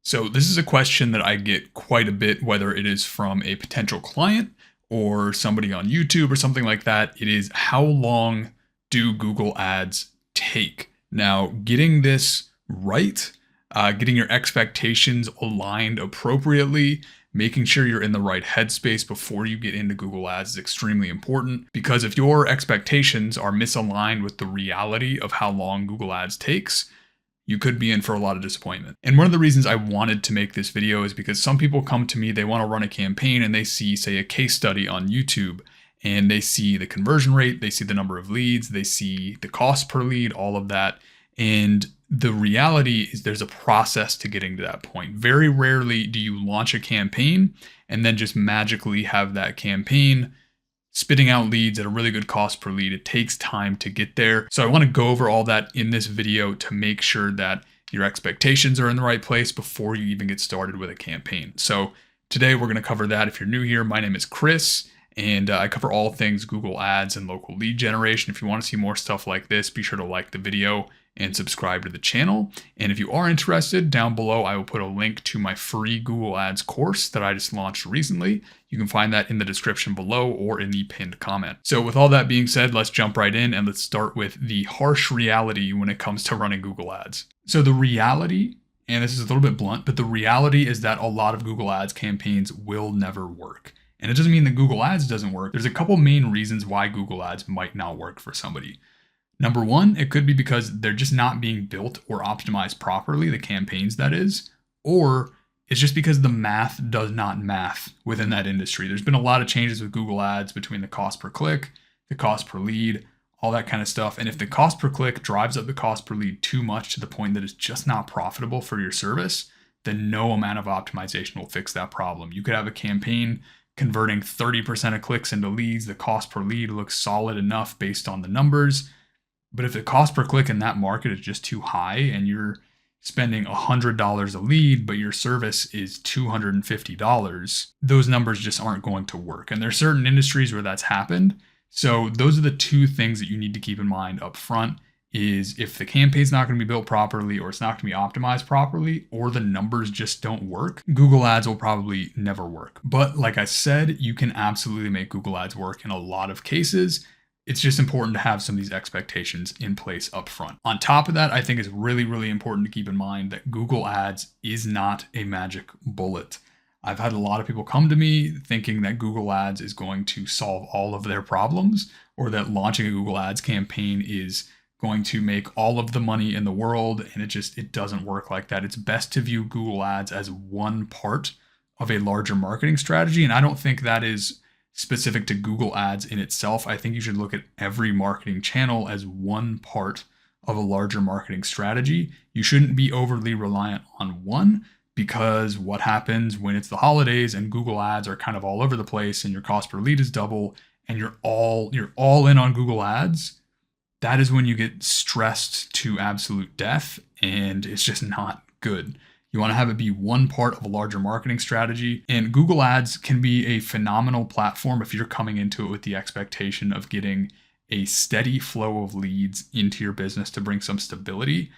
So this is a question that I get quite a bit, whether it is from a potential client or somebody on YouTube or something like that. It is, how long do Google ads take? Now, getting this right, getting your expectations aligned appropriately, making sure you're in the right headspace before you get into Google ads is extremely important, because if your expectations are misaligned with the reality of how long Google ads takes, you could be in for a lot of disappointment. And one of the reasons I wanted to make this video is because some people come to me, they want to run a campaign and they see, say, a case study on YouTube, and they see the conversion rate, they see the number of leads, they see the cost per lead, all of that. And the reality is there's a process to getting to that point. Very rarely do you launch a campaign and then just magically have that campaign spitting out leads at a really good cost per lead. It takes time to get there. So I want to go over all that in this video to make sure that your expectations are in the right place before you even get started with a campaign. So today we're going to cover that. If you're new here, my name is Chris, and I cover all things Google ads and local lead generation. If you want to see more stuff like this, be sure to like the video and subscribe to the channel. And if you are interested, down below I will put a link to my free Google Ads course that I just launched recently. You can find that in the description below or in the pinned comment. So with all that being said, let's jump right in and let's start with the harsh reality when it comes to running Google Ads. So the reality, and this is a little bit blunt, but the reality is that a lot of Google Ads campaigns will never work. And it doesn't mean that Google Ads doesn't work. There's a couple main reasons why Google Ads might not work for somebody. Number one, it could be because they're just not being built or optimized properly, the campaigns that is, or it's just because the math does not math within that industry. There's been a lot of changes with Google Ads between the cost per click, the cost per lead, all that kind of stuff. And if the cost per click drives up the cost per lead too much to the point that it's just not profitable for your service, then no amount of optimization will fix that problem. You could have a campaign converting 30% of clicks into leads. The cost per lead looks solid enough based on the numbers. But if the cost per click in that market is just too high and you're spending $100 a lead, but your service is $250, those numbers just aren't going to work. And there's certain industries where that's happened. So those are the two things that you need to keep in mind up front, is if the campaign's not going to be built properly, or it's not going to be optimized properly, or the numbers just don't work, Google Ads will probably never work. But like I said, you can absolutely make Google Ads work in a lot of cases. It's just important to have some of these expectations in place up front. On top of that, I think it's really, really important to keep in mind that Google Ads is not a magic bullet. I've had a lot of people come to me thinking that Google Ads is going to solve all of their problems, or that launching a Google Ads campaign is going to make all of the money in the world, and it doesn't work like that. It's best to view Google Ads as one part of a larger marketing strategy, and I don't think that is specific to Google Ads in itself. I think you should look at every marketing channel as one part of a larger marketing strategy. You shouldn't be overly reliant on one, because what happens when it's the holidays and Google Ads are kind of all over the place and your cost per lead is double and you're all in on Google Ads? That is when you get stressed to absolute death, and it's just not good. You want to have it be one part of a larger marketing strategy. And Google Ads can be a phenomenal platform if you're coming into it with the expectation of getting a steady flow of leads into your business to bring some stability.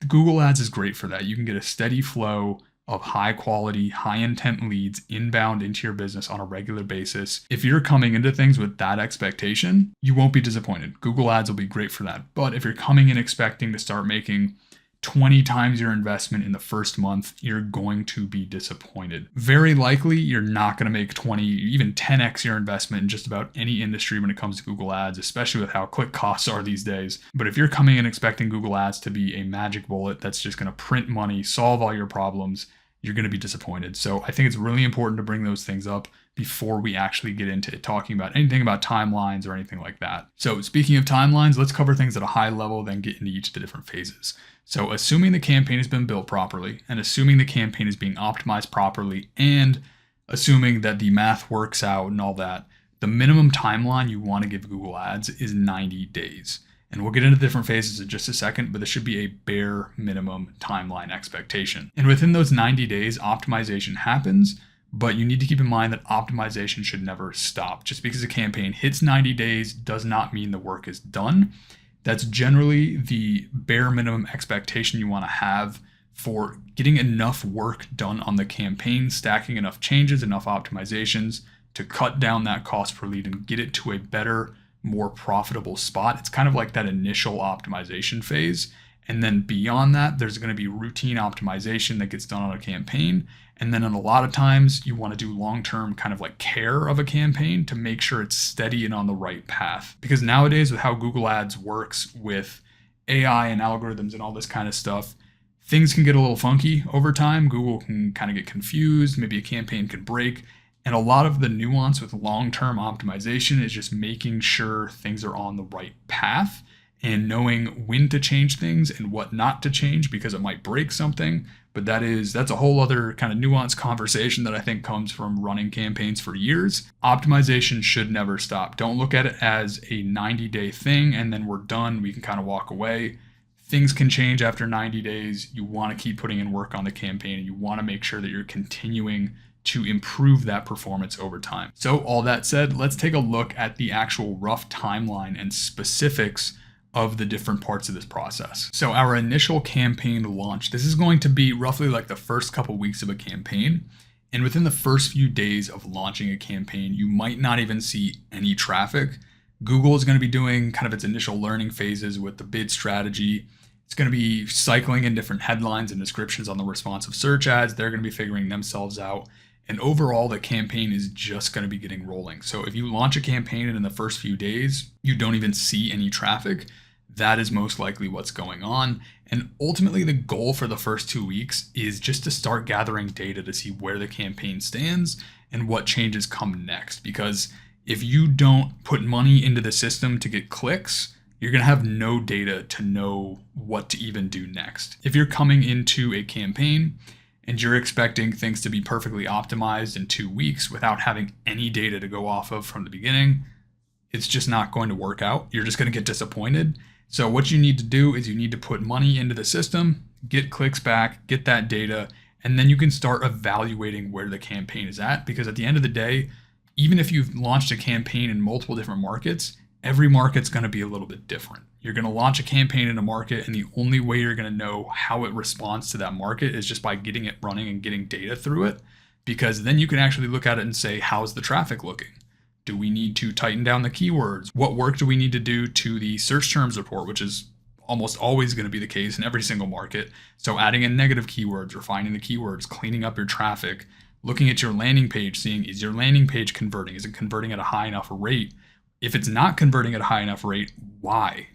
Google Ads is great for that. You can get a steady flow of high quality, high intent leads inbound into your business on a regular basis. If you're coming into things with that expectation, you won't be disappointed. Google Ads will be great for that. But if you're coming in expecting to start making 20 times your investment in the first month, you're going to be disappointed. Very likely, you're not going to make 20, even 10x your investment in just about any industry when it comes to Google Ads, especially with how click costs are these days. But if you're coming in expecting Google Ads to be a magic bullet that's just going to print money, solve all your problems, you're going to be disappointed. So I think it's really important to bring those things up before we actually get into talking about anything about timelines or anything like that. So speaking of timelines, let's cover things at a high level, then get into each of the different phases. So assuming the campaign has been built properly, and assuming the campaign is being optimized properly, and assuming that the math works out and all that, the minimum timeline you want to give Google Ads is 90 days. And we'll get into different phases in just a second, but this should be a bare minimum timeline expectation. And within those 90 days, optimization happens, but you need to keep in mind that optimization should never stop. Just because a campaign hits 90 days does not mean the work is done. That's generally the bare minimum expectation you want to have for getting enough work done on the campaign, stacking enough changes, enough optimizations to cut down that cost per lead and get it to a better, more profitable spot. It's kind of like that initial optimization phase. And then beyond that, there's going to be routine optimization that gets done on a campaign. And then in a lot of times, you want to do long-term kind of like care of a campaign to make sure it's steady and on the right path. Because nowadays, with how Google Ads works with AI and algorithms and all this kind of stuff, things can get a little funky over time. Google can kind of get confused. Maybe a campaign could break. And a lot of the nuance with long-term optimization is just making sure things are on the right path and knowing when to change things and what not to change because it might break something. But that's a whole other kind of nuanced conversation that I think comes from running campaigns for years. Optimization should never stop. Don't look at it as a 90-day thing and then we're done. We can kind of walk away. Things can change after 90 days. You want to keep putting in work on the campaign and you want to make sure that you're continuing to improve that performance over time. So all that said, let's take a look at the actual rough timeline and specifics of the different parts of this process. So our initial campaign launch, this is going to be roughly like the first couple weeks of a campaign. And within the first few days of launching a campaign, you might not even see any traffic. Google is going to be doing kind of its initial learning phases with the bid strategy. It's going to be cycling in different headlines and descriptions on the responsive search ads. They're going to be figuring themselves out. And overall, the campaign is just going to be getting rolling. So if you launch a campaign and in the first few days, you don't even see any traffic, that is most likely what's going on. And ultimately, the goal for the first 2 weeks is just to start gathering data to see where the campaign stands and what changes come next. Because if you don't put money into the system to get clicks, you're going to have no data to know what to even do next. If you're coming into a campaign and you're expecting things to be perfectly optimized in 2 weeks without having any data to go off of from the beginning, it's just not going to work out. You're just going to get disappointed. So what you need to do is you need to put money into the system, get clicks back, get that data, and then you can start evaluating where the campaign is at. Because at the end of the day, even if you've launched a campaign in multiple different markets, every market's going to be a little bit different. You're going to launch a campaign in a market, and the only way you're going to know how it responds to that market is just by getting it running and getting data through it. Because then you can actually look at it and say, how's the traffic looking? Do we need to tighten down the keywords? What work do we need to do to the search terms report, which is almost always going to be the case in every single market. So adding in negative keywords, refining the keywords, cleaning up your traffic, looking at your landing page, seeing is your landing page converting? Is it converting at a high enough rate? If it's not converting at a high enough rate, why?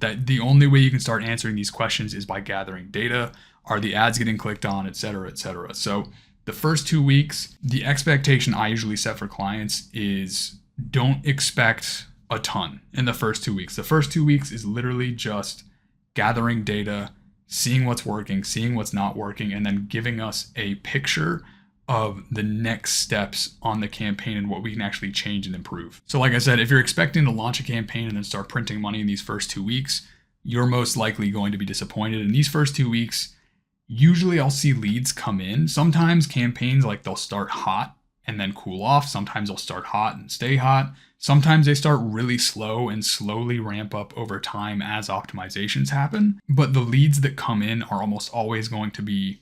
That the only way you can start answering these questions is by gathering data. Are the ads getting clicked on, et cetera, et cetera. So the first 2 weeks, the expectation I usually set for clients is don't expect a ton in the first 2 weeks. The first 2 weeks is literally just gathering data, seeing what's working, seeing what's not working, and then giving us a picture of the next steps on the campaign and what we can actually change and improve. So like I said, if you're expecting to launch a campaign and then start printing money in these first 2 weeks, you're most likely going to be disappointed. In these first 2 weeks, usually I'll see leads come in. Sometimes campaigns, like they'll start hot and then cool off. Sometimes they'll start hot and stay hot. Sometimes they start really slow and slowly ramp up over time as optimizations happen. But the leads that come in are almost always going to be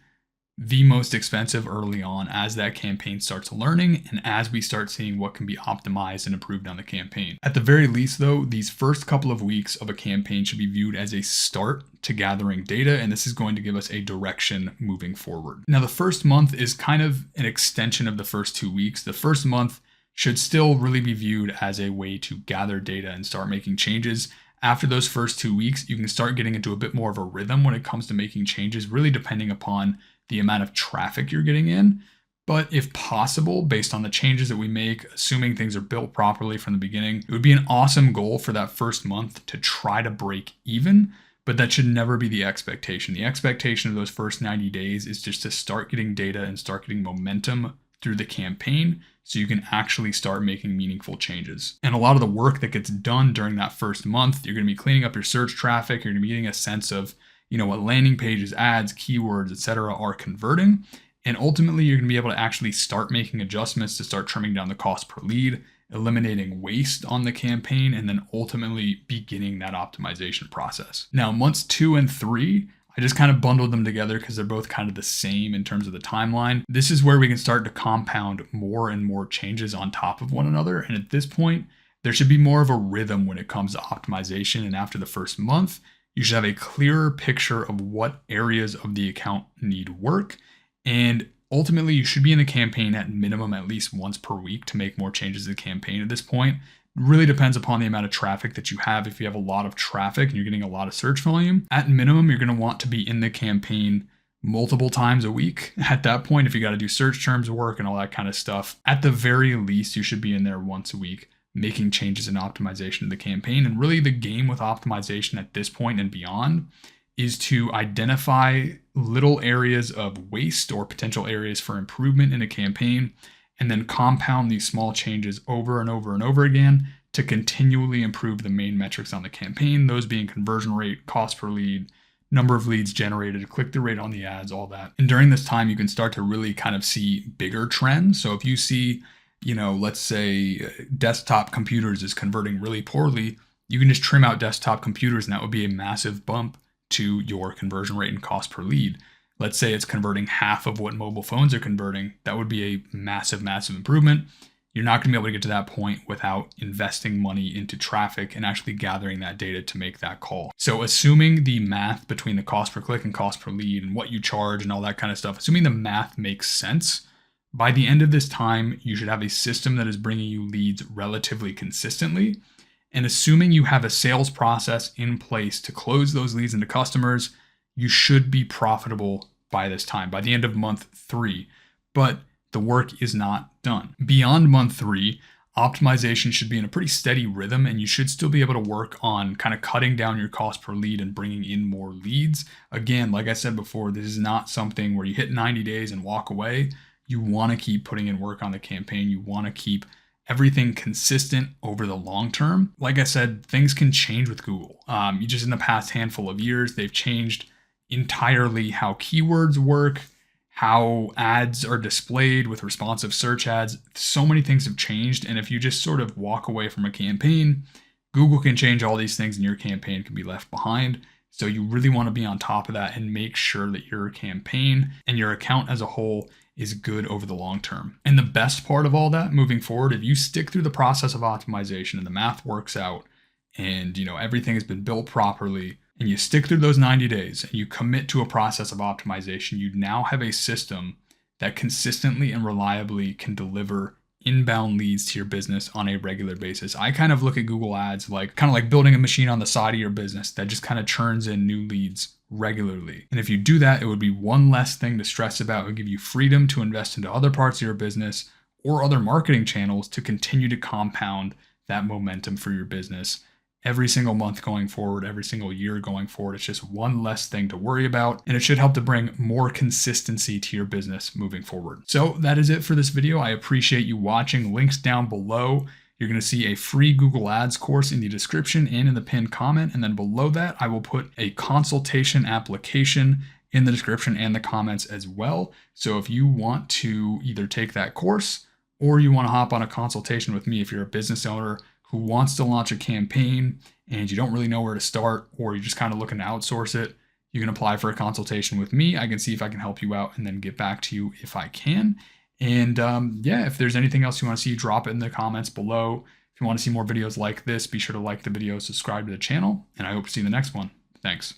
the most expensive early on as that campaign starts learning and as we start seeing what can be optimized and improved on the campaign. At the very least though, these first couple of weeks of a campaign should be viewed as a start to gathering data, and this is going to give us a direction moving forward. Now the first month is kind of an extension of the first 2 weeks. The first month should still really be viewed as a way to gather data and start making changes. After those first 2 weeks, you can start getting into a bit more of a rhythm when it comes to making changes, really depending upon the amount of traffic you're getting in. But if possible, based on the changes that we make, assuming things are built properly from the beginning, it would be an awesome goal for that first month to try to break even, but that should never be the expectation. The expectation of those first 90 days is just to start getting data and start getting momentum through the campaign so you can actually start making meaningful changes. And a lot of the work that gets done during that first month, you're going to be cleaning up your search traffic, you're going to be getting a sense of what landing pages, ads, keywords, etc. are converting. And ultimately, you're going to be able to actually start making adjustments to start trimming down the cost per lead, eliminating waste on the campaign, and then ultimately beginning that optimization process. Now, months 2 and 3, I just kind of bundled them together because they're both kind of the same in terms of the timeline. This is where we can start to compound more and more changes on top of one another. And at this point, there should be more of a rhythm when it comes to optimization. And after the first month, you should have a clearer picture of what areas of the account need work. And ultimately, you should be in the campaign at minimum at least once per week to make more changes to the campaign at this point. It really depends upon the amount of traffic that you have. If you have a lot of traffic and you're getting a lot of search volume, at minimum, you're going to want to be in the campaign multiple times a week. At that point, if you got to do search terms work and all that kind of stuff, at the very least, you should be in there once a week making changes in optimization of the campaign. And really the game with optimization at this point and beyond is to identify little areas of waste or potential areas for improvement in a campaign, and then compound these small changes over and over and over again to continually improve the main metrics on the campaign, those being conversion rate, cost per lead, number of leads generated, click-through rate on the ads, all that. And during this time, you can start to really kind of see bigger trends. So if you see, let's say desktop computers is converting really poorly, you can just trim out desktop computers and that would be a massive bump to your conversion rate and cost per lead. Let's say it's converting half of what mobile phones are converting. That would be a massive, massive improvement. You're not going to be able to get to that point without investing money into traffic and actually gathering that data to make that call. So assuming the math between the cost per click and cost per lead and what you charge and all that kind of stuff, assuming the math makes sense, by the end of this time, you should have a system that is bringing you leads relatively consistently. And assuming you have a sales process in place to close those leads into customers, you should be profitable by this time, by the end of month 3. But the work is not done. Beyond month 3, optimization should be in a pretty steady rhythm, and you should still be able to work on kind of cutting down your cost per lead and bringing in more leads. Again, like I said before, this is not something where you hit 90 days and walk away. You want to keep putting in work on the campaign. You want to keep everything consistent over the long term. Like I said, things can change with Google. You just in the past handful of years, they've changed entirely how keywords work, how ads are displayed with responsive search ads. So many things have changed. And if you just sort of walk away from a campaign, Google can change all these things and your campaign can be left behind. So you really want to be on top of that and make sure that your campaign and your account as a whole is good over the long term. And the best part of all that moving forward, if you stick through the process of optimization and the math works out and everything has been built properly, and you stick through those 90 days and you commit to a process of optimization, you now have a system that consistently and reliably can deliver inbound leads to your business on a regular basis. I kind of look at Google Ads like building a machine on the side of your business that just kind of churns in new leads regularly. And if you do that, it would be one less thing to stress about. It would give you freedom to invest into other parts of your business or other marketing channels to continue to compound that momentum for your business every single month going forward, every single year going forward. It's just one less thing to worry about, and it should help to bring more consistency to your business moving forward. So that is it for this video. I appreciate you watching. Links down below. You're going to see a free Google Ads course in the description and in the pinned comment. And then below that, I will put a consultation application in the description and the comments as well. So if you want to either take that course or you want to hop on a consultation with me, if you're a business owner who wants to launch a campaign and you don't really know where to start, or you're just kind of looking to outsource it, you can apply for a consultation with me. I can see if I can help you out and then get back to you if I can. And if there's anything else you want to see, drop it in the comments below. If you want to see more videos like this, be sure to like the video, subscribe to the channel, and I hope to see you in the next one. Thanks.